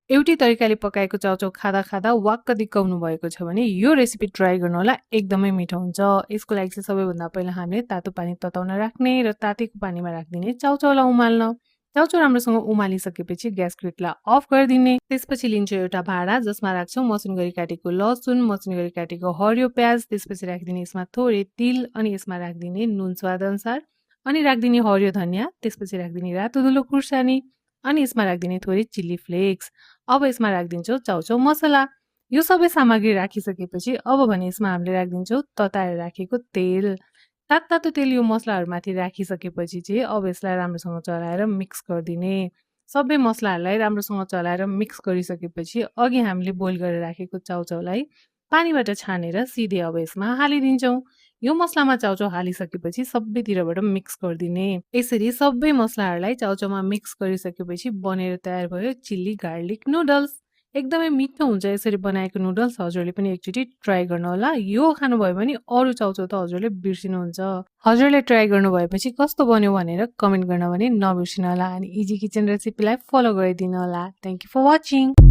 एउटै तरिकाले पकाएको चाउचाउ खाँदा खाँदा वाक्क दिक्काउनु भएको छ भने यो रेसिपी ट्राई गर्नु होला, एकदमै मिठो हुन्छ। यसको लागि चाहिँ सबैभन्दा पहिला हामीले तातो पानी तताउन राख्ने र तातेको पानीमा राखिदिने चाउचाउलाई उमाल्न। चाउचाउ राम्रोसँग उमालिसकेपछि ग्यास ग्रिडलाई अफ गरिदिने। त्यसपछि लिन्छौँ एउटा भाँडा जसमा राख्छौँ मसिनो गरी काटेको लसुन, मसिनो गरी काटेको हरियो प्याज, त्यसपछि राखिदिने यसमा थोरै तिल, अनि यसमा राखिदिने नुन स्वाद अनुसार, अनि राखिदिने हरियो धनिया, त्यसपछि राखिदिने रातो धुलो खुर्सानी, अनि यसमा राखिदिने थोरै चिल्ली फ्लेक्स। अब यसमा राखिदिन्छौँ चाउचाउ मसला। यो सबै सामग्री राखिसकेपछि अब भने यसमा हामीले राखिदिन्छौँ तताएर राखेको तेल। तातो तेल यो मसलाहरूमाथि राखिसकेपछि चाहिँ अब यसलाई राम्रोसँग चलाएर मिक्स गरिदिने। सबै मसलाहरूलाई राम्रोसँग चलाएर मिक्स गरिसकेपछि अघि हामीले बोइल गरेर राखेको चाउचाउलाई पानीबाट छानेर सिधै अब यसमा हालिदिन्छौँ। यो मसलामा चाउचाउ हालिसकेपछि सबैतिरबाट मिक्स गरिदिने। यसरी सबै मसलाहरूलाई चाउचाउमा मिक्स गरिसकेपछि बनेर तयार भयो चिल्ली गार्लिक नुडल्स। एकदमै मिठो हुन्छ यसरी बनाएको नुडल्स। हजुरले पनि एकचोटि ट्राई गर्नु होला। यो खानुभयो भने अरू चाउचाउ त हजुरले बिर्सिनुहुन्छ। हजुरले ट्राई गर्नुभएपछि कस्तो बन्यो भनेर कमेन्ट गर्न भने नबिर्सिनु होला, अनि इजी किचन रेसिपीलाई फलो गरिदिनु होला। Thank you for watching.